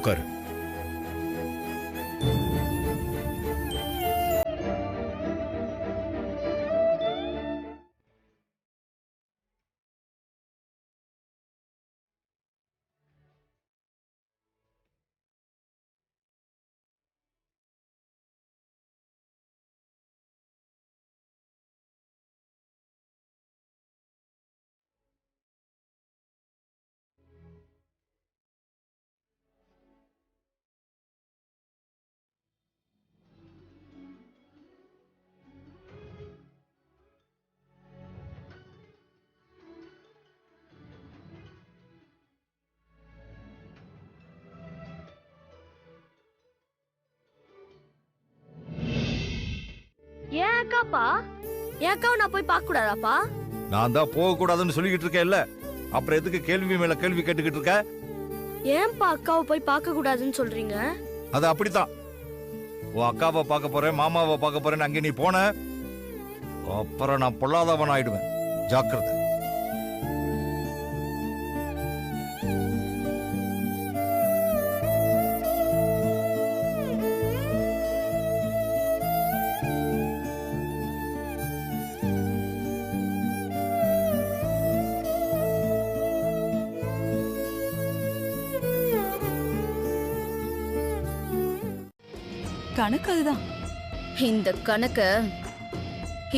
உட்காரு. ஏன் அக்காப்பா? என் அக்காவை நான் போய் பார்க்க கூடாதாப்பா? நான் தான் போக கூடாதுன்னு சொல்லிக்கிட்டு இருக்கேன்ல, அப்புறம் எதுக்கு கேள்வி மேல கேள்வி கேட்டுக்கிட்டு இருக்க? ஏன்பா அக்காவை போய் பார்க்க கூடாதுன்னு சொல்றீங்க? அது அப்படித்தான். உன் அக்காவை பார்க்க போறேன், மாமாவை பார்க்க போறேன்னு அங்கே நீ போன, அப்புறம் நான் பொல்லாதவன் ஆயிடுவேன். ஜாக்கிரதை. கணக்கு அதுதான். இந்த கணக்க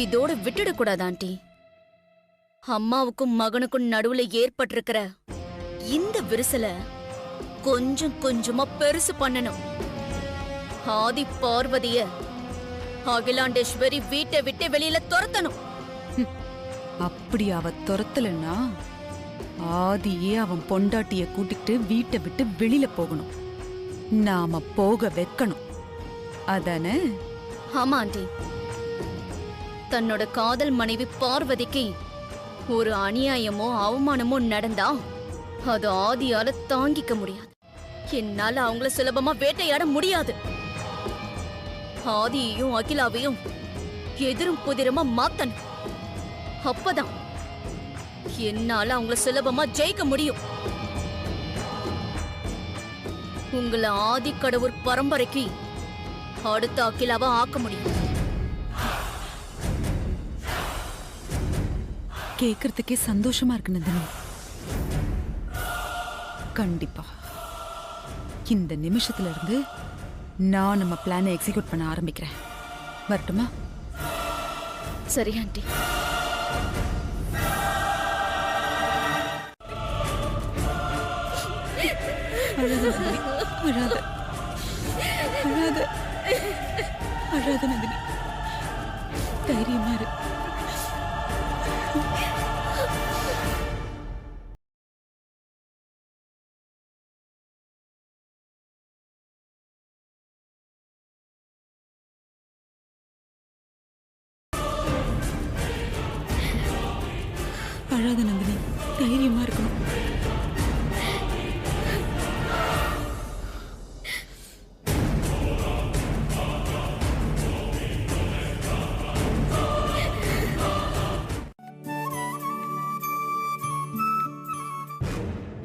இதோட விட்டுட கூடாது ஆண்டி. அம்மாவுக்கும் மகனுக்கும் நடுவுல ஏற்பட்டிருக்கிற இந்த விரிசல கொஞ்சம் கொஞ்சமா பெருசு பண்ணணும். ஆதி பார்வதிய அகிலாண்டேஸ்வரி வீட்டை விட்டு வெளியில துரத்தணும். அப்படி அவ துரத்தலன்னா ஆதியே அவன் பொண்டாட்டிய கூட்டிட்டு வீட்டை விட்டு வெளியில போகணும். நாம போக வைக்கணும். அதானே? ஆமா ஆண்டி. தன்னோட காதல் மனைவி பார்வதிக்கு ஒரு அநியாயமோ அவமானமோ நடந்தா அது ஆதியால தாங்கிக்க முடியாது. என்னால அவங்கள சுலபமா வேட்டையாட முடியாது. ஆதியையும் அகிலாவையும் எதிரும் புதிரமா மாத்தணும். அப்பதான் என்னால அவங்கள சுலபமா ஜெயிக்க முடியும். உங்களை ஆதி கடவுள் பரம்பரைக்கு அடுத்த அகிலாவா ஆக்க முடியும். கேக்குறதுக்கே சந்தோஷமா இருக்கு நந்தினி. கண்டிப்பா இந்த நிமிஷத்துல இருந்து நான் நம்ம பிளானை எக்ஸிக்யூட் பண்ண ஆரம்பிக்கிறேன். வரட்டுமா? சரி ஆண்டி. அழாத அழாத அழாத நந்தினி, தைரியமா இரு. அழாத நந்தினி, தைரியமா இருக்கணும்.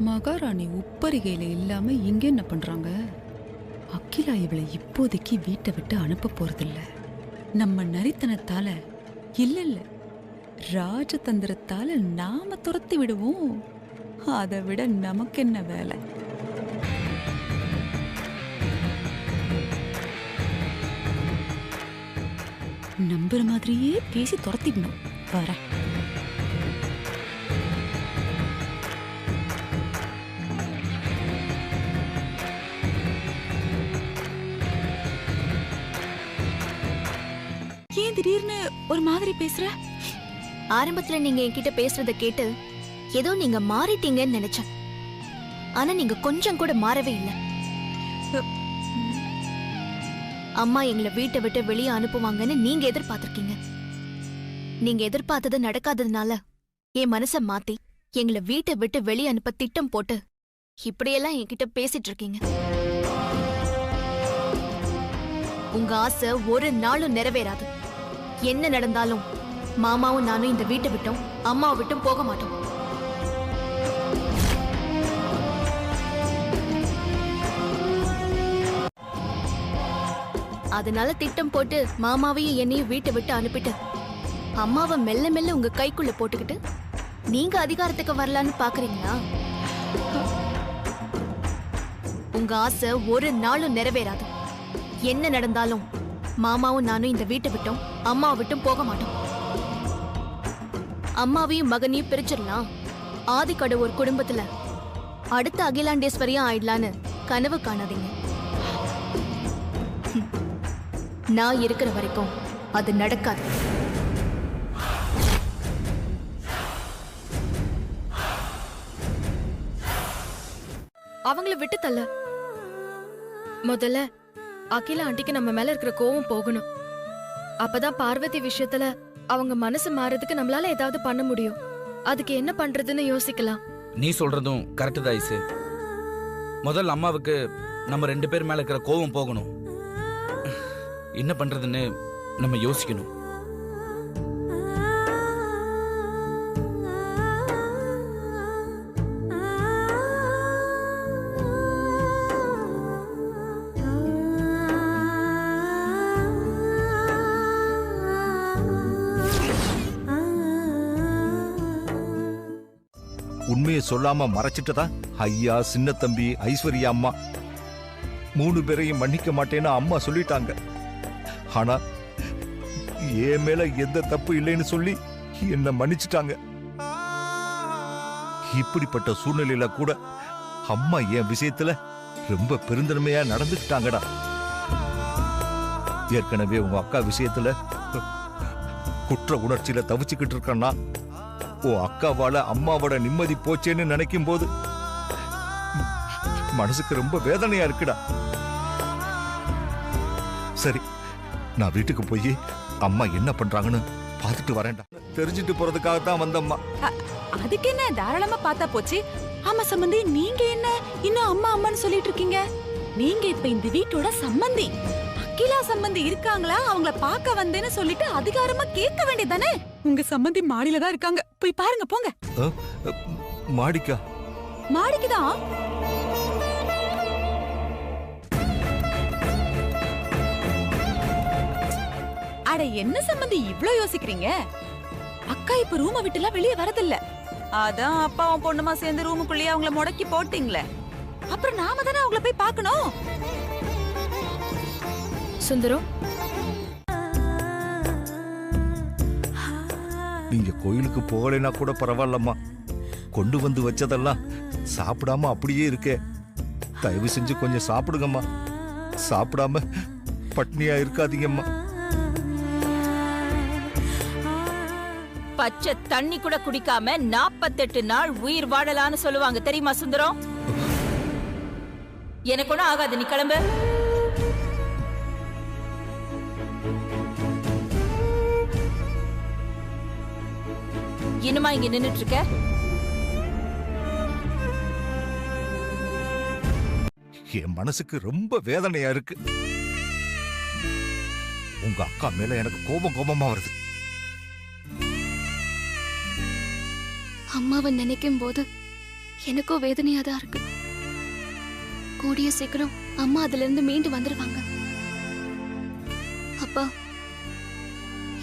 மகாராணி உப்பரிகையில இல்லாம இங்க என்ன பண்றாங்க? அகிலா இவளை இப்போதைக்கு வீட்டை விட்டு அனுப்ப போறதில்ல. நம்ம நரித்தனத்தால இல்ல ராஜதந்திரத்தால நாம துரத்தி விடுவோம். அதை விட நமக்கு என்ன வேலை? நம்புற மாதிரியே பேசி துரத்திடணும். வர ஏன் திடீர்னு ஒரு மாதிரி பேசுற? ஆரம்பத்துல நீங்க என்கிட்ட பேசுறத கேட்டு ஏதோ நீங்க மாறிட்டீங்கன்னு நினைச்சேன். ஆனா நீங்க கொஞ்சம் கூட மாறவே இல்லை. அம்மா எங்களை வீட்டை விட்டு வெளியே அனுப்புவாங்கன்னு நீங்க எதிர்பார்த்திருக்கீங்க. நீங்க எதிர்பார்த்தது நடக்காததுனால என் மனச மாத்தி எங்களை வீட்டை விட்டு வெளியே அனுப்ப திட்டம் போட்டு இப்படியெல்லாம் என்கிட்ட பேசிட்டு இருக்கீங்க. உங்க ஆசை ஒரு நாளும் நிறைவேறாது. என்ன நடந்தாலும் மாமாவும் நானும் இந்த வீட்டை விட்டோம் அம்மாவை விட்டும் போக மாட்டோம். அதனால திட்டம் போட்டு மாமாவையும் என்னையும் வீட்டை விட்டு அனுப்பிட்டு அம்மாவை மெல்ல மெல்ல உங்க கைக்குள்ள போட்டுக்கிட்டு நீங்க அதிகாரத்துக்கு வரலான்னு பாக்குறீங்களா? உங்க ஆசை ஒரு நாளும் நிறைவேறாது. என்ன நடந்தாலும் மாமாவும் நானும் இந்த வீட்டை விட்டோம் அம்மாவை விட்டும் போக மாட்டோம். அம்மாவையும் மகனையும் பிரிச்சிடலாம், ஆதிக்கடவுர் குடும்பத்துல அடுத்த அகிலாண்டேஸ்வரியா ஆயிடலான்னு கனவு காணாதீங்க. நான் இருக்கிற வரைக்கும் அது நடக்காது. அவங்கள விட்டு தள்ள. முதல்ல அகிலா ஆண்டிக்கு நம்ம மேல இருக்கிற கோவம் போகணும். அப்பதான் பார்வதி விஷயத்துல அவங்க மனசு மாறதுக்கு நம்மளால ஏதாவது பண்ண முடியும். அதுக்கு என்ன பண்றதுன்னு யோசிக்கலாம். நீ சொல்றதும் கரெக்ட் தான் ஐசு. முதல்ல அம்மாவுக்கு நம்ம 2 பேர் மேல இருக்கிற கோவம் போகணும். என்ன பண்றதுன்னு நம்ம யோசிக்கணும். உண்மையை சொல்லாம மறைச்சிட்டதா ஐயா, சின்ன தம்பி, ஐஸ்வர்யா அம்மா 3 பேரையும் மன்னிக்க மாட்டேன்னு அம்மா சொல்லிட்டாங்க. ஆனா என் மேல எந்த தப்பு இல்லைன்னு சொல்லி என்ன மன்னிச்சிட்டாங்க. இப்படிப்பட்ட சூழ்நிலையில கூட அம்மா என் விஷயத்துல ரொம்ப பெருந்தன்மையா நடந்துக்கிட்டாங்கடா. ஏற்கனவே உங்க அக்கா விஷயத்துல குற்ற உணர்ச்சியில தவிச்சுக்கிட்டு இருக்கேன்னா ஓ அக்காவால அம்மாவோட நிம்மதி போச்சேன்னு நினைக்கும் போது மனசுக்கு ரொம்ப வேதனையா இருக்குடா. சரி, நான் வீட்டுக்கு போய் அம்மா என்ன பண்றாங்கன்னு பார்த்துட்டு வரேன்டா. தெரிஞ்சுட்டு போறதுக்காகத்தான் வந்தம்மா. அதுக்கு என்ன, தாராளமா பார்த்தா போச்சு. ஆமா சம்பந்தி, நீங்க என்ன இன்னும் அம்மா அம்மான்னு சொல்லிட்டு இருக்கீங்க? நீங்க இப்ப இந்த வீட்டோட சம்பந்தி. அகிலா சம்பந்தி இருக்காங்களா, அவங்கள பார்க்க வந்தேன்னு சொல்லிட்டு அதிகாரமா கேட்க வேண்டியதானே? உங்க சம்பந்தி மாடியில தான் இருக்காங்க, போய் பாருங்க போங்க. மாடிக்கா? மாடிக்குதான். அட என்ன சம்பந்தி இவ்ளோ யோசிக்கிறீங்க? அக்கா இப்ப ரூமை விட்டுலாம் வெளியே வரதில்ல. அதான் அப்பாவும் பொண்ணுமா சேர்ந்து ரூமுக்குள்ளேயே அவங்கள முடக்கி போட்டீங்களே, அப்புறம் நாம தானே அவங்கள போய் பார்க்கணும். சுந்தரம், நீங்க கோயிலுக்கு போகலைன்னா கூட பரவாயில்லம்மா. கொண்டு வந்து வச்சதெல்லாம் சாப்பிடாம அப்படியே இருக்கே. தயவு செஞ்சு கொஞ்சம் சாப்பிடுங்கம்மா. சாப்பிடாம பட்னியா இருக்காதீங்கம்மா. பச்சை தண்ணி கூட குடிக்காம 48 நாள் உயிர் வாழலான்னு சொல்லுவாங்க தெரியுமா சுந்தரம்? எனக்கு ஒண்ணும் ஆகாது, நீ கிளம்பு. இன்னுமா இங்க நின்னுட்டு இருக்க? என் மனசுக்கு ரொம்ப வேதனையா இருக்கு. உங்க அக்கா மேல எனக்கு கோபமா வருது. அம்மாவை நினைக்கும் போது எனக்கும் வேதனையா தான் இருக்கு. கூடிய சீக்கிரம் அம்மா அதுல இருந்து மீண்டு வந்துருவாங்க. அப்பா,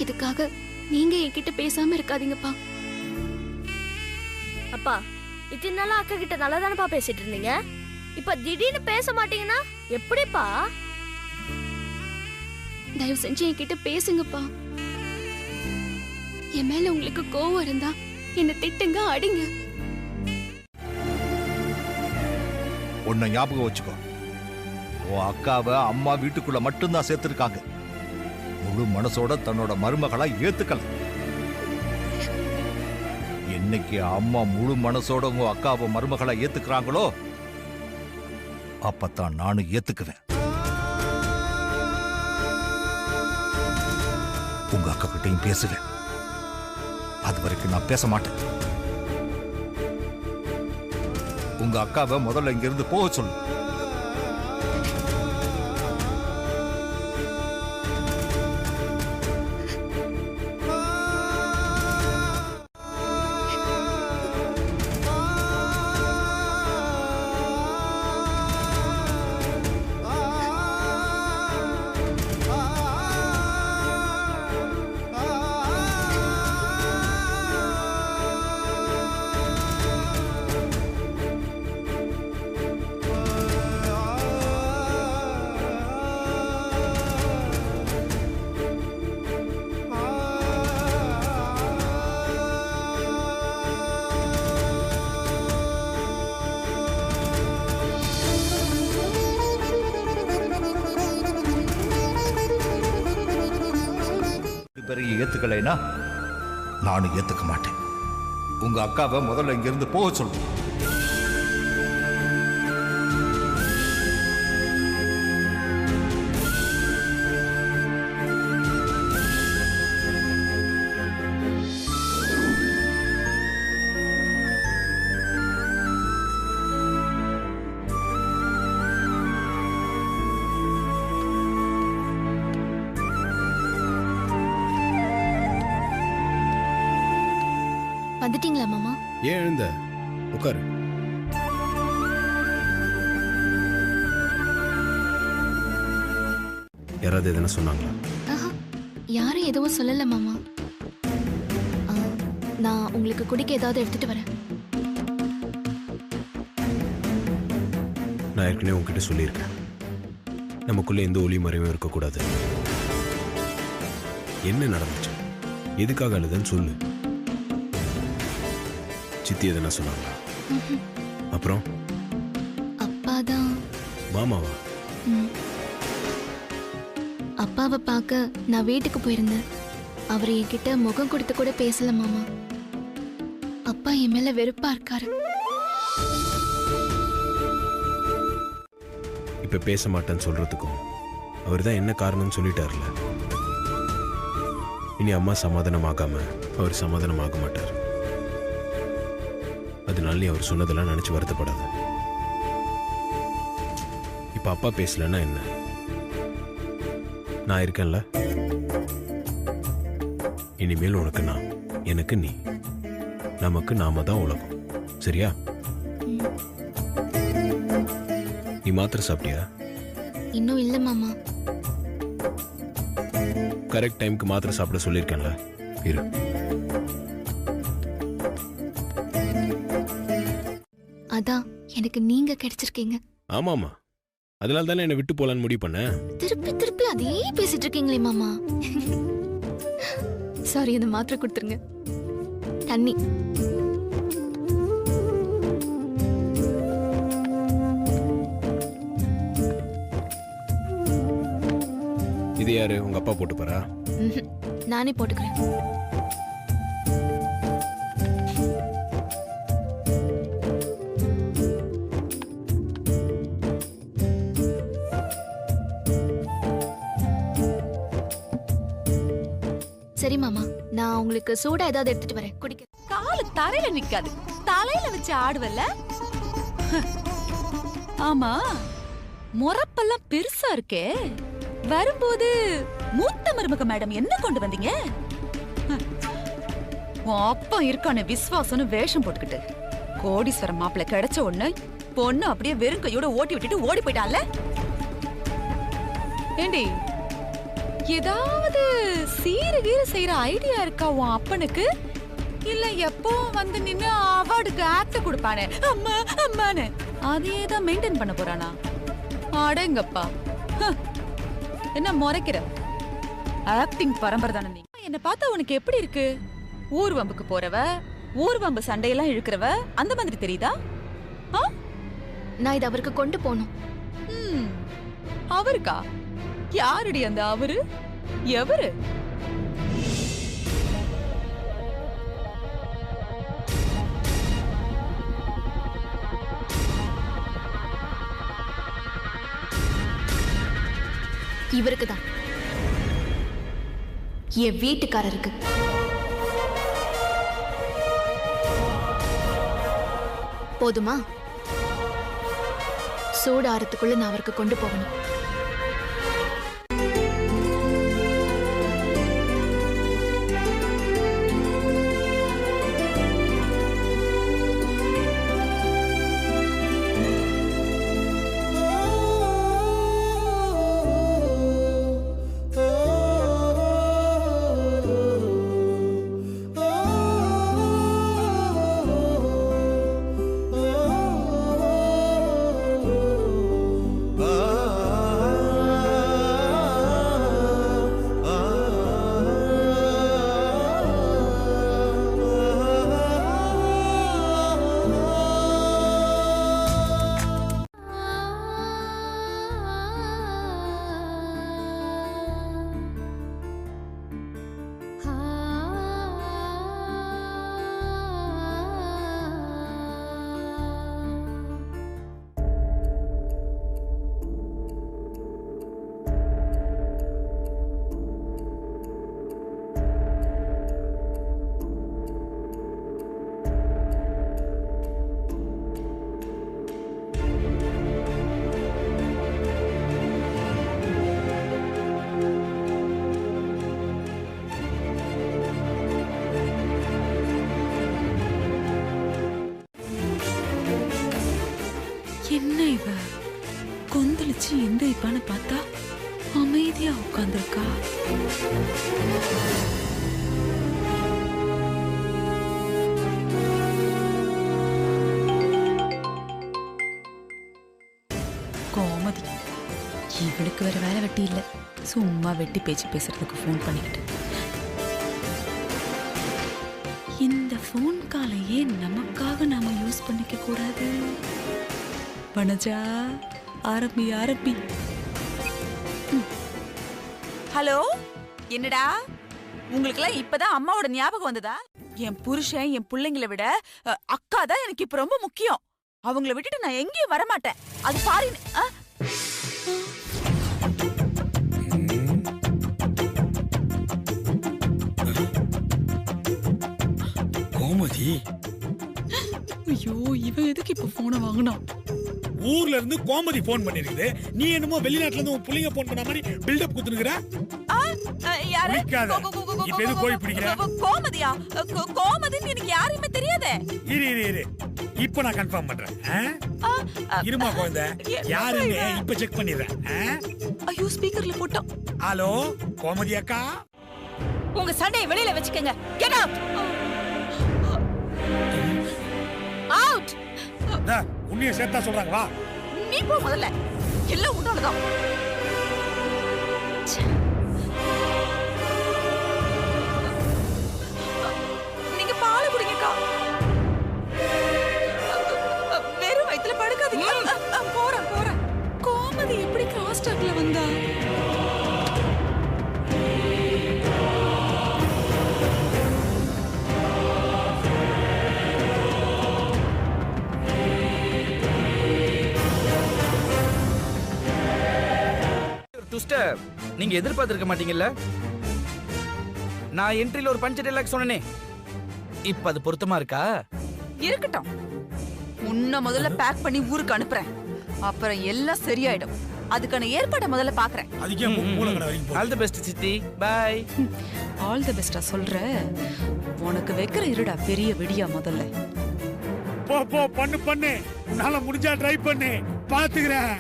இதுக்காக நீங்க என்கிட்ட பேசாம இருக்காதீங்கப்பா. அப்பா, இத்தனை நாளா அக்கா கிட்ட நல்லா தானப்பா பேசிட்டு இருந்தீங்க. இப்ப திடீர்னு பேச மாட்டீங்கன்னா எப்படிப்பா? தயவு செஞ்சு என்கிட்ட பேசுங்கப்பா. என் மேல உங்களுக்கு கோவம் இருந்தா என்ன திட்டுங்க, அடிங்க. உன்னை ஞாபகம் வச்சுக்கோ, உன் அக்காவை அம்மா வீட்டுக்குள்ள மட்டும்தான் சேர்த்திருக்காங்க. முழு மனசோட தன்னோட மருமகளா ஏத்துக்கல. என்னைக்கு அம்மா முழு மனசோட உங்க அக்காவை மருமகளா ஏத்துக்கிறாங்களோ அப்பத்தான் நானும் ஏத்துக்குவேன். உங்க அக்கா கிட்டையும் பேசுவேன். அது வரைக்கும் நான் பேச மாட்டேன். உங்க அக்காவை முதல்ல இங்கிருந்து போக சொல்லு. பேரையும் ஏத்துக்கலைன்னா நானும் ஏத்துக்க மாட்டேன். உங்க அக்காவை முதல்ல இங்கிருந்து போக சொல்லு. வந்துட்டீங்களா மாமா? ஏன் எழுந்த? உட்காரு. யாராவது எதுனா சொன்னாங்களா? யாரும் எதுவும் சொல்லல மாமா. நான் உங்களுக்கு குடிக்க ஏதாவது எடுத்துட்டு வரேன். நான் ஏற்கனவே உங்ககிட்ட சொல்லியிருக்கேன், நமக்குள்ள எந்த ஒளி மறைவும் இருக்கக்கூடாது. என்ன நடந்துச்சு, எதுக்காக அழுதுன்னு சொல்லு. சித்தி எதுனா சொன்னாங்களா? அப்புறம் அப்பாதான். மாமாவா? அப்பாவை பார்க்க நான் வீட்டுக்கு போயிருந்தேன். அவர் என்கிட்ட முகம் கொடுத்து கூட பேசல மாமா. அப்பா என் மேல வெறுப்பா இருக்காரு. இப்ப பேச மாட்டேன்னு சொல்றதுக்கும் அவர் தான் என்ன காரணம்னு சொல்லிட்டார்ல. இனி அம்மா சமாதானமாகாம அவர் சமாதானமாக மாட்டார். அதனால நீ அவர் சொன்னதெல்லாம் நினைச்சு வருத்தப்படாத. இப்ப அப்பா பேசலன்னா என்ன, நான் இருக்கேன்ல. இனிமேல் உனக்கு நான், எனக்கு நீ, நமக்கு நாம தான் உலகம். சரியா? நீ மாத்திரை சாப்பிட்டியா? இன்னும் இல்ல மாமா. கரெக்ட் டைம்க்கு மாத்திரை சாப்பிட சொல்லியிருக்கேன்ல. இரு. அதான் எனக்கு நீங்க கிடைச்சிருக்கீங்க. ஆமாமா, அதனால தானே என்னை விட்டு போலான்னு முடிவு பண்ண. திருப்பி திருப்பி அதே பேசிட்டு இருக்கீங்களே மாமா. சாரி, அந்த மாத்திரை கொடுத்துருங்க. தண்ணி. இது யாரு, உங்க அப்பா போட்டு பாரா? நானே போட்டுக்கிறேன். சரி மாமா, நான் உங்களுக்கு சூடா ஏதாவது எடுத்துட்டு வரேன், குடிக்க. காலு தரையில நிக்காது, தலையில வச்சு ஆடுவல்ல. ஆமா, முறப்பெல்லாம் பெருசா இருக்கே. வரும்போது மூத்த மருமக மேடம் என்ன கொண்டு வந்தீங்க? அப்பா இருக்கான விசுவாசம்னு வேஷம் போட்டுக்கிட்டு கோடீஸ்வரம் மாப்பிள்ள கிடைச்ச உடனே பொண்ணு அப்படியே வெறும் கையோட ஓட்டி விட்டுட்டு ஓடி போயிட்டான்ல. ஏண்டி, ஏதாவது சீரு கீர செய்யற ஐடியா இருக்கா உன் அப்பனுக்கு? இல்ல எப்போ வந்து நின்னு அவார்டுக்கு ஆக்ட் கொடுப்பானே அம்மா அம்மான்னு அதையே தான் மெயின்டைன் பண்ண போறானா? அடங்கப்பா, என்ன முறைக்கிற? ஆக்டிங் பரம்பரை தானே நீ. என்ன பார்த்தா உனக்கு எப்படி இருக்கு? ஊர்வம்புக்கு போறவ, ஊர்வம்பு சண்டையெல்லாம் இழுக்கிறவ அந்த மாதிரி தெரியுதா? நான் இதை அவருக்கு கொண்டு போகணும். அவருக்கா? யாருடி அந்த அவரு? எவரு? இவருக்கு தான், என் வீட்டுக்காரருக்கு. போதுமா? சூடாரத்துக்குள்ள நான் அவருக்கு கொண்டு போகணும். ஆ என்ன இவ கொந்தளிச்சு எந்த இப்பான்னு பார்த்தா அமைதியா உட்கார்ந்திருக்கா. கோமதி இவளுக்கு வேற வேலை வெட்டி இல்ல, சும்மா வெட்டி பேச்சு பேசுறதுக்கு ஃபோன் பண்ணிக்கிட்டு. இந்த ஃபோன் காலையே நமக்காக நாம யூஸ் பண்ணிக்க கூடாது. வனஜா ஆரம்பி ஆரம்பி. ஹலோ, என்னடா உங்களுக்குலாம் இப்பதான் அம்மாவோட ஞாபகம் வந்ததா? என் புருஷன் என் பிள்ளைங்களை விட அக்கா தான் எனக்கு இப்ப ரொம்ப முக்கியம். அவங்கள விட்டுட்டு நான் எங்கேயும் வரமாட்டேன். அது பாரு. கோமதி, ஐயோ, இவன் எதுக்கு இப்ப போனை வாங்கினான்? ஊர்ல இருந்து கோமதி போன் பண்ணிருக்குது. நீ என்னமோ வெளிநாட்டுல இருந்து உன் புள்ளைங்க போன் பண்ண மாதிரி பில்டப் குத்துனுக்குற. இப்ப எது போய் பிடிக்கிற? கோமதியா? கோமதின்னு எனக்கு யாருமே தெரியாதே. இரு இப்ப நான் கன்ஃபார்ம் பண்றேன். இருமா குழந்தை, யாருன்னு இப்ப செக் பண்ணிடுறேன். ஐயோ, ஸ்பீக்கர்ல போட்டோம். ஹலோ கோமதி அக்கா, உங்க சண்டையை வெளியில வச்சுக்கங்க. Get out. அவுட். உன்னைய சேர்த்தா சொல்றாங்க. வா நீ போ முதல்ல. எல்லாம் உன்னோடதான். நீங்க பால் குடிங்கக்கா. வெறும் வயித்துல படுக்காதீங்க. போறேன். கோமதி எப்படி கிராஸ் டாக்ல வந்தா? நீங்க எதிர்பார்த்திருக்க மாட்டீங்கல்ல. நான் என்ட்ரில ஒரு பஞ்ச் டைலாக் சொன்னனே, இப்ப அது பொருத்தமா இருக்கா? இருக்கட்டும். உன்னை முதல்ல பேக் பண்ணி ஊருக்கு அனுப்புறேன். அப்புறம் எல்லாம் சரியாயிடும். அதுக்கான ஏற்பாடை முதல்ல பாக்குறேன். ஆல் தி பெஸ்ட் சித்தி. பை. ஆல் தி பெஸ்டா சொல்ற? உனக்கு வைக்கிற இருடா பெரிய வெடியா முதல்ல. போ பண்ணு. உன்னால முடிஞ்சா ட்ரை பண்ணு, பாத்துக்கிறேன்.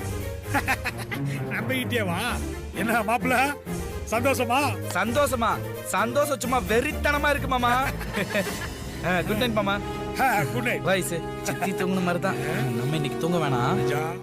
நம்பிக்கிட்டே வா. என்ன மாப்பிள்ள, சந்தோஷமா? சந்தோஷம் சும்மா வெறித்தனமா இருக்கு மாமா. குட் நைட் மாமா. Good night. வயசு சித்தி தூங்குன மாதிரி தான் நம்ம இன்னைக்கு தூங்க வேணாம்.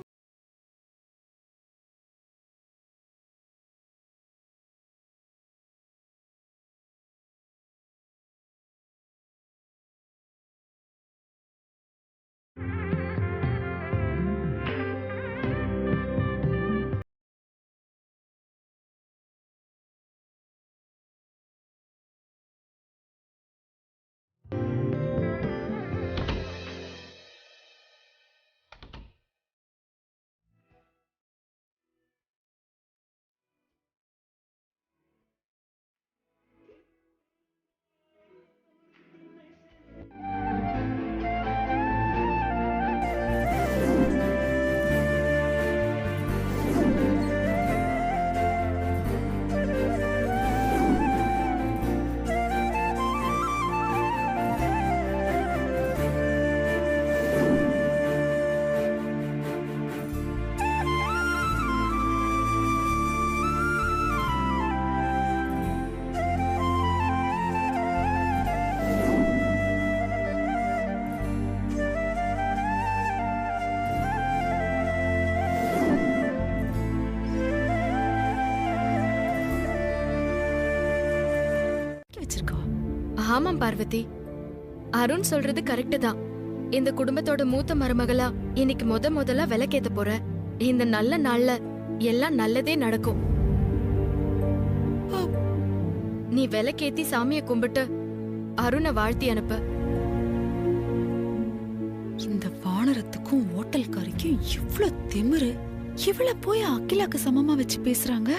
ஆமாம் பார்வதி, அருண் சொல்றது கரெக்ட் தான். இந்த குடும்பத்தோட மூத்த மருமகளா இன்னைக்கு முதல்ல விளக்கேத்த போற. இந்த நல்ல நாள்ல எல்லாம் நல்லதே நடக்கும். நீ விளக்கேத்தி சாமிய கும்பிட்டு அருணை வாழ்த்தி அனுப்ப. இந்த வானரத்துக்கும் ஓட்டல்காரிக்கும் இவ்ளோ திமிரு. இவள போய் அகிலாக்கு சமமா வச்சு பேசுறாங்க.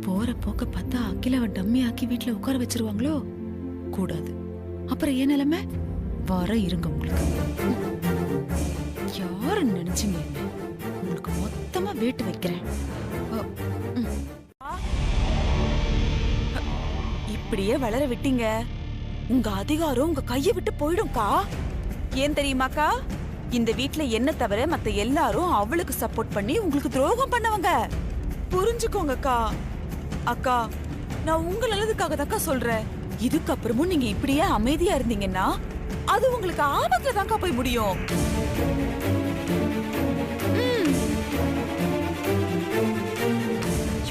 போற போக்க பார்த்தா அகிலாவை டம்மி ஆக்கி வீட்டுல உட்கார வச்சிருவாங்களோ? கூடாது. அப்புறம் ஏன் நிலைமை? வர இருங்க. உங்களுக்கு யாரு நினைச்சீங்க? உங்களுக்கு மொத்தமா வீட்டு வைக்கிறேன். இப்படியே வளர விட்டீங்க, உங்க அதிகாரம் உங்க கையை விட்டு போயிடும்க்கா. ஏன் தெரியுமாக்கா? இந்த வீட்ல என்ன தவிர மத்த எல்லாரும் அவளுக்கு சப்போர்ட் பண்ணி உங்களுக்கு துரோகம் பண்ணவங்க. புரிஞ்சுக்கோங்க அக்கா. அக்கா, நான் உங்க நல்லதுக்காக தாக்கா சொல்றேன். இதுக்கப்புறமும் நீங்க இப்படியே அமைதியா இருந்தீங்கன்னா அது உங்களுக்கு ஆபத்துல தான்க்கா போய் முடியும்.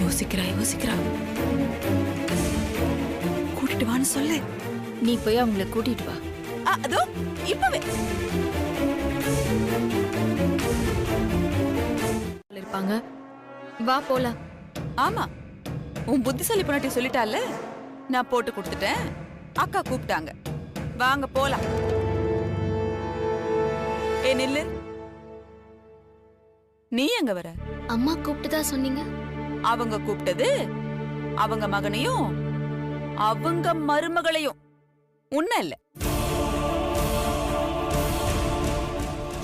யோசிக்கிறா. கூட்டிட்டு வான்னு சொல்லு. நீ போய் அவங்கள கூட்டிட்டு வா. அதோ இப்பவே இருப்பாங்க. வா போலாம். ஆமா, உன் புத்திசாலி பொண்ணாட்டி சொல்லிட்டால, நான் போட்டு கொடுத்துட்டேன். அக்கா கூப்பிட்டாங்க, வாங்க போலாம். ஏ நில்லு, நீ எங்க வர? அம்மா கூப்பிட்டுதான் சொன்னீங்க. அவங்க கூப்பிட்டது அவங்க மகனையும் அவங்க மருமகளையும், உன்ன இல்ல.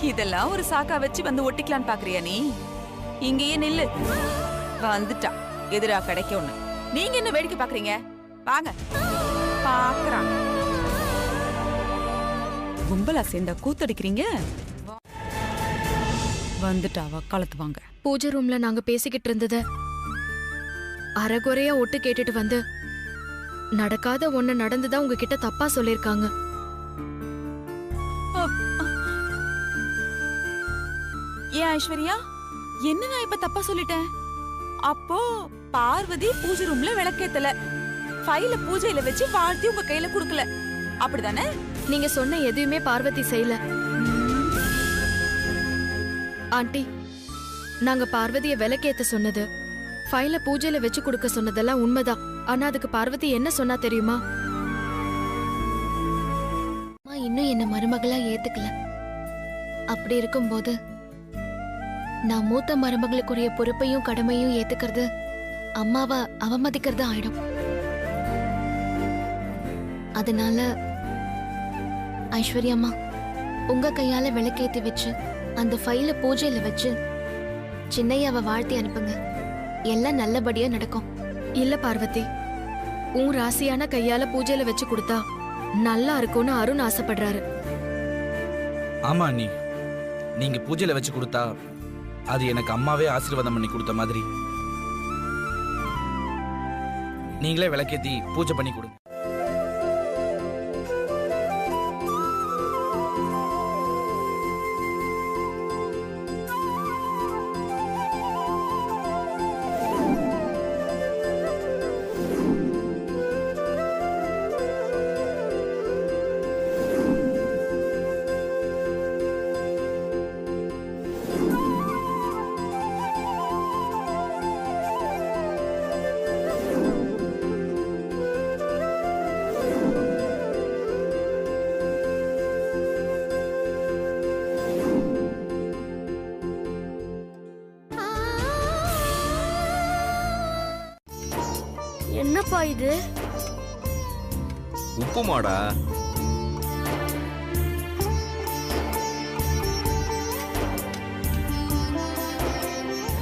இதெல்லாம் ஒரு சாக்கா வச்சு வந்து ஒட்டிக்கலான்னு பாக்குறியா நீ? இங்கேயே நில்லு. வந்துட்டா எதிரா கிடைக்க ஒண்ணு. நீங்க என்ன வேடிக்கை பாக்குறீங்க? வாங்க. பாக்குறாங்க கும்பலா சேர்ந்தா கூத்தடிக்கிறீங்க. வந்துட்டா வக்காலத்து வாங்க. பூஜை ரூம்ல நாங்க பேசிக்கிட்டு இருந்தத அரைகுறையா ஒட்டு கேட்டுட்டு வந்து நடக்காத ஒண்ணு நடந்துதான் உங்ககிட்ட தப்பா சொல்லிருக்காங்க. ஏன் ஐஸ்வர்யா, என்ன நான் இப்ப தப்பா சொல்லிட்டேன்? அப்போ பார்வதி பூஜை ரூம்ல விளக்கேத்தல, ஃபைல பூஜையில வச்சு வாழ்த்தி உங்க கையில குடுக்கல, அப்படிதானே? நீங்க சொன்ன எதுவுமே பார்வதி செய்யல. ஆண்டி, நாங்க பார்வதிய விளக்கேத்த சொன்னது, ஃபைல பூஜையில வச்சு கொடுக்க சொன்னதெல்லாம் உண்மைதான். ஆனா அதுக்கு பார்வதி என்ன சொன்னா தெரியுமா? இன்னும் என்ன மருமகளா ஏத்துக்கல. அப்படி இருக்கும்போது நான் மூத்த மருமகளுக்குரிய பொறுப்பையும் கடமையும் ஏத்துக்கிறது அம்மாவை அவமதிக்கிறது ஆயிடும். அதனால ஐஸ்வர்யம்மா, உங்க கையால விளக்கேத்தி வச்சு அந்த ஃபைல பூஜையில வச்சு சின்னையாவை வாழ்த்தி அனுப்புங்க. எல்லாம் நல்லபடியா நடக்கும். இல்ல பார்வதி, உன் ராசியான கையால பூஜையில வச்சு கொடுத்தா நல்லா இருக்கும்னு அருண் ஆசைப்படுறாரு. ஆமா அண்ணி, நீங்க பூஜையில வச்சு கொடுத்தா அது எனக்கு அம்மாவே ஆசீர்வாதம் பண்ணி கொடுத்த மாதிரி. நீங்களே விளக்கேத்தி பூஜை பண்ணி கொடுங்க. என்னப்பா இது? உப்புமாடா.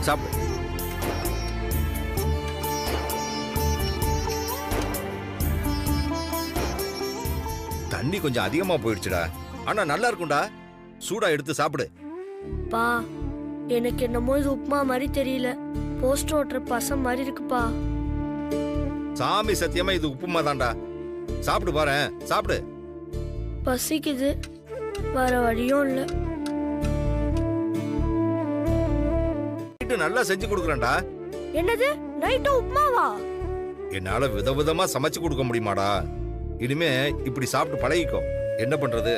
சாப்பிடு. தண்ணி கொஞ்சம் அதிகமா போயிடுச்சுடா, ஆனா நல்லா இருக்கும்டா. சூடா எடுத்து சாப்பிடு. பா, எனக்கு என்னமோ இது உப்புமா மாதிரி தெரியல, போஸ்ட் ஓட்டுற பசம் மாதிரி இருக்குப்பா. சாமி சத்தியமா இது உப்புமா தான்டா. சாப்பிடு பாரு, சாப்பிடு. பசிக்குது, வேற வழியும் இல்ல. நல்லா செஞ்சு கொடுக்குறேன்டா. என்னது, நைட்டு உப்புமாவா? என்னால விதவிதமா சமைச்சு கொடுக்க முடியுமாடா? இனிமே இப்படி சாப்பிட்டு பழகிக்கோ. என்ன பண்றது,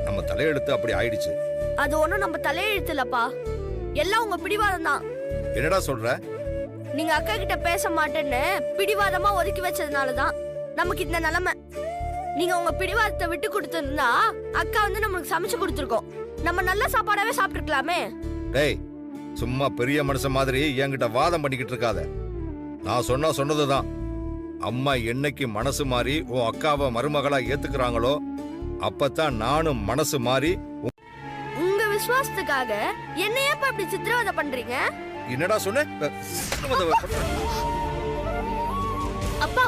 நம்ம தலையெழுத்து அப்படி ஆயிடுச்சு. அது ஒண்ணும் நம்ம தலையெழுத்துலப்பா, எல்லாம் உங்க பிடிவாதம் தான். என்னடா சொல்ற? நீங்க அக்கா கிட்ட பேச மாட்டேன்னு பிடிவாதமா ஒதுக்கி வச்சதுனாலதான் நமக்கு இந்த நிலைமை. நீங்க உங்க பிடிவாதத்தை விட்டு கொடுத்திருந்தா அக்கா வந்து நமக்கு சமைச்சு கொடுத்துருக்கோம். நம்ம நல்ல சாப்பாடாவே சாப்பிட்டுருக்கலாமே. டேய், சும்மா பெரிய மனுஷன் மாதிரி என்கிட்ட வாதம் பண்ணிக்கிட்டு இருக்காத. நான் சொன்னதுதான். அம்மா என்னைக்கு மனசு மாறி உன் அக்காவை மருமகளா ஏத்துக்கிறாங்களோ அப்பதான் நானும் மனசு மாறி. உங்க விசுவாசத்துக்காக என்னையே அப்படி சித்திரவதை பண்றீங்க? என்னடா சொன்ன? அப்பா,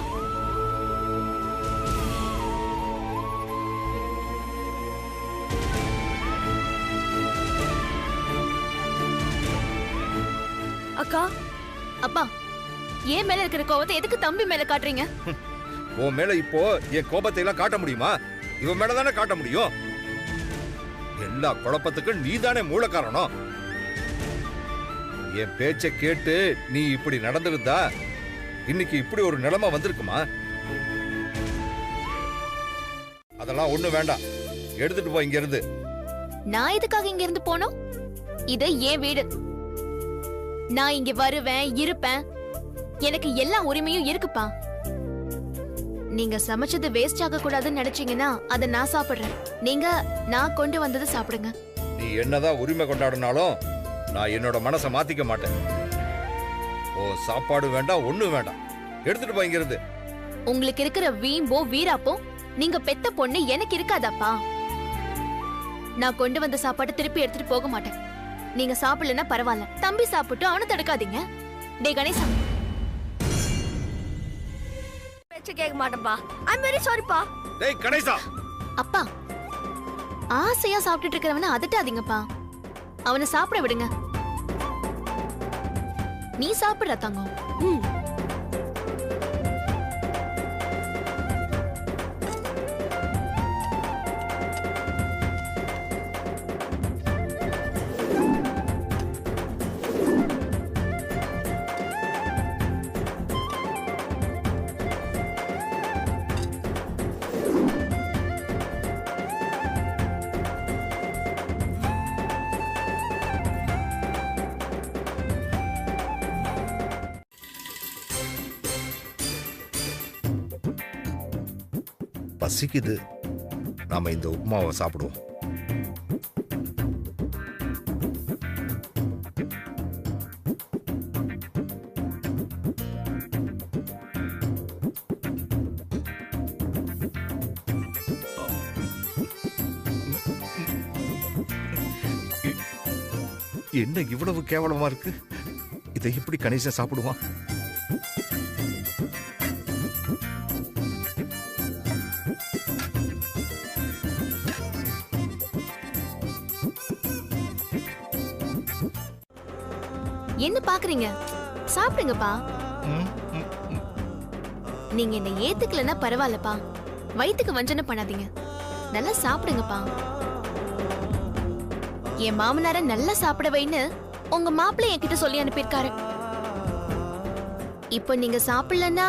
அக்கா அப்பா ஏன் மேல இருக்கிற கோவத்தை எதுக்கு தம்பி மேல காட்டுறீங்க? உன் மேல இப்போ என் கோபத்தை எல்லாம் காட்ட முடியுமா? இவன் மேலதானே காட்ட முடியும். எல்லா குழப்பத்துக்கும் நீதானே மூல காரணம். என் பேச்சை கேட்டு நீ இப்படி நடந்திருந்தா இன்னைக்கு இப்படி ஒரு நிலைமை வந்திருக்குமா? அதெல்லாம் ஒண்ணு வேண்டாம், எடுத்துட்டு போ இங்க இருந்து. நான் எதுக்காக இங்க இருந்து போனோம்? இது என் வீடு. நான் இங்க வருவேன், இருப்பேன். எனக்கு எல்லா உரிமையும் இருக்குப்பா. நீங்க சமைச்சது வேஸ்ட் ஆக கூடாதுன்னு நினைச்சீங்கன்னா அதை நான் சாப்பிடுறேன். நீங்க நான் கொண்டு வந்ததை சாப்பிடுங்க. நீ என்னதான் உரிமை கொண்டாடினாலும் நான் என்னோட மனசை மாத்திக்க மாட்டேன். ஓ சாப்பாடு வேண்டாம், ஒண்ணு வேண்டாம், எடுத்துட்டு போ இங்க இருந்து. உங்களுக்கு இருக்கிற வீம்போ வீராப்போ நீங்க பெத்த பொண்ணு எனக்கு இருக்காதாப்பா. நான் கொண்டு வந்த சாப்பாட்டை திருப்பி எடுத்துட்டு போக மாட்டேன். நீங்க சாப்பிடலன்னா பரவாயில்ல, தம்பி சாப்பிட்டு அவனை தடுக்காதீங்க. டே கணேசா, பேச்ச கேட்க மாட்டேன்பா. ஐ அம் வெரி சாரிப்பா. டேய் கணேசா. அப்பா ஆசையா சாப்பிட்டுட்டு இருக்கிறவன அதட்டாதீங்கப்பா. அவனை சாப்பிட விடுங்க. நீ சாப்பிடுற தங்கம். பசிக்குது, நாம இந்த உப்புமாவை சாப்பிடுவோம். என்ன இவ்வளவு கேவலமா இருக்கு? இதை எப்படி கணேசன் சாப்பிடுவான்? என்ன பாக்குறீங்க? சாப்பிடுங்கப்பா. நீங்க என்ன ஏத்துக்கலன்னா பரவாயில்லப்பா. வயித்துக்கு வஞ்சனை பண்ணாதீங்க. நல்லா சாப்பிடுங்கப்பா. என் மாமனார நல்லா சாப்பிட வைன்னு உங்க மாப்பிள்ளை என்கிட்ட சொல்லி அனுப்பியிருக்காரு. இப்போ நீங்க சாப்பிடலன்னா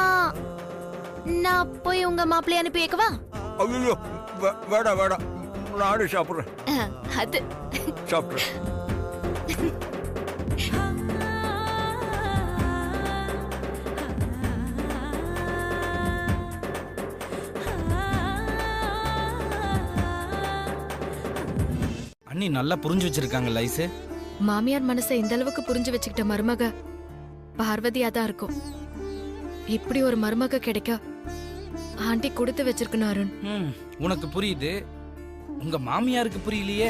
நான் போய் உங்க மாப்பிள்ளை அனுப்பி வைக்கவா? ஐயோ வேடா வேடா, நானே சாப்பிடுறேன். அது சாப்பிடுறேன். அண்ணி நல்லா புரிஞ்சு வச்சிருக்காங்க லைஸு. மாமியார் மனசை இந்த அளவுக்கு புரிஞ்சு வச்சுக்கிட்ட மருமக பார்வதியா தான் இருக்கும். இப்படி ஒரு மருமக கிடைக்க ஆண்டி கொடுத்து வச்சிருக்கணும் அருண். உனக்கு புரியுது, உங்க மாமியாருக்கு புரியலையே.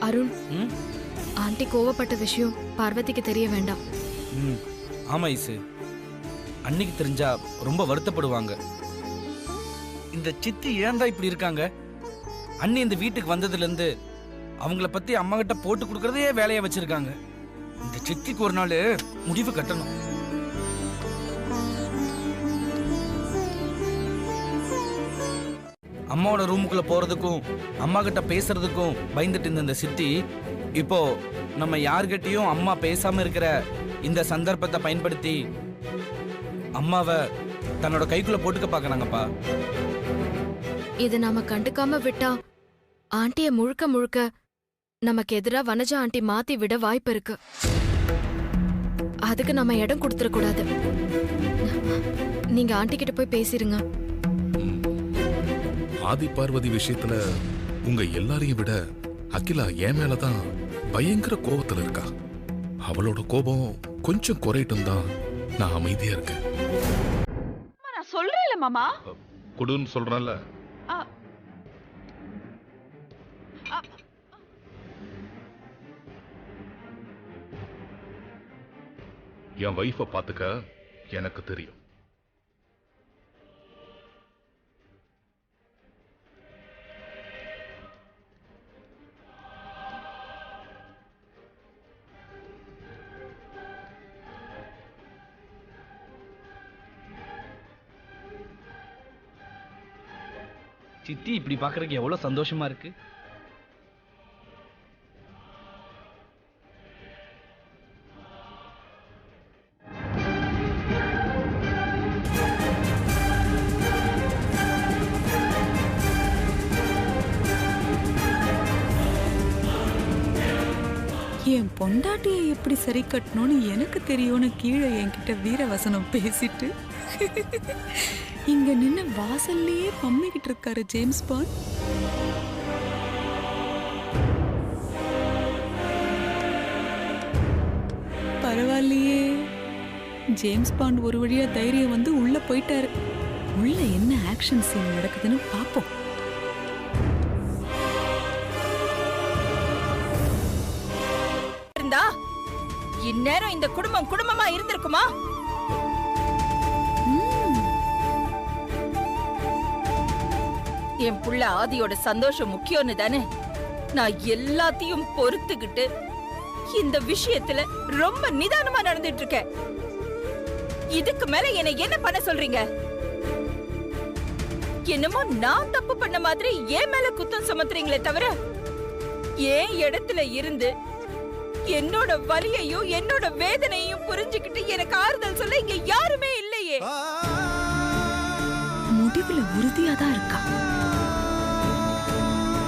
அருண், ஆண்டி கோவப்பட்ட விஷயம் பார்வதிக்கு தெரிய வேண்டாம். ஆமா ஐசு, அன்னைக்கு தெரிஞ்சா ரொம்ப வருத்தப்படுவாங்க. இந்த சித்தி ஏன் தான் இப்படி இருக்காங்க? அண்ணி இந்த வீட்டுக்கு வந்ததுல இருந்து அவங்கள பத்தி அம்மா கிட்ட போட்டு கொடுக்கறதே வேலையா வச்சிருக்காங்க. இந்த சித்திக்கு ஒரு நாள் முடிவு கட்டணும். அம்மாவோட ரூமுக்குள்ள போறதுக்கும் அம்மா கிட்ட பேசுறதுக்கும் பயந்துட்டு இருந்த இந்த சித்தி இப்போ நம்ம யார்கிட்டயும் அம்மா பேசாம இருக்கிற இந்த சந்தர்ப்பத்தை பயன்படுத்தி அம்மாவை தன்னோட கைக்குள்ள போட்டுக்க பாக்குறாங்கப்பா. இது நாம கண்டுக்காம விட்டா ஆண்டிய முழுக்க முழுக்க நமக்கு எதிரா வனஜா ஆண்டி மாத்தி விட வாய்ப்பு இருக்கு. அதுக்கு நம்ம இடம் கொடுத்துட கூடாது. நீங்க ஆண்டி கிட்ட போய் பேசிருங்க. ஆதி பார்வதி விஷயத்துல உங்க எல்லாரையும் விட அகிலா என் மேலதான் பயங்கர கோபத்துல இருக்கா. அவளோட கோபம் கொஞ்சம் குறையட்டும் தான் நான் அமைதியா இருக்கேன். நான் சொல்றேன்ல மாமா, கொடுன்னு சொல்றேன்ல. என் வைஃபை பாத்துக்க எனக்கு தெரியும். சித்தி இப்படி பார்க்கறதுக்கு எவ்வளவு சந்தோஷமா இருக்கு. என் பொண்டாட்டியை எப்படி சரி கட்டணும்னு எனக்கு தெரியும்னு கீழே என்கிட்ட வீரவசனம் பேசிட்டு இங்க நின்னு வாசல்லையே பம்மிக்கிட்டு இருக்காரு ஜேம்ஸ் பாண்ட். பரவாயில்லையே, ஜேம்ஸ் பாண்ட் ஒரு வழியா தைரியம் வந்து உள்ள போயிட்டாரு. உள்ள என்ன ஆக்ஷன் சீன் நடக்குதுன்னு பாப்போம். இந்நேரம் இந்த குடும்பம் குடும்பமா இருந்திருக்குமா? என் புள்ள ஆதியோட சந்தோஷம் முக்கியம்னு தானே நான் எல்லாத்தையும் பொறுத்துக்கிட்டு இந்த விஷயத்துல ரொம்ப நிதானமா நடந்துட்டு இருக்கேன். இதுக்கு மேல என்னை என்ன பண்ண சொல்றீங்க? என்னமோ நான் தப்பு பண்ண மாதிரி ஏன் மேல குத்தம் சுமத்துறீங்களே தவிர ஏன் இடத்துல இருந்து என்னோட வலியையும் என்னோட வேதனையும் புரிஞ்சுக்கிட்டு எனக்கு ஆறுதல் சொல்ல இங்க யாருமே இல்லையே. முடிவுல உறுதியாதான் இருக்கா.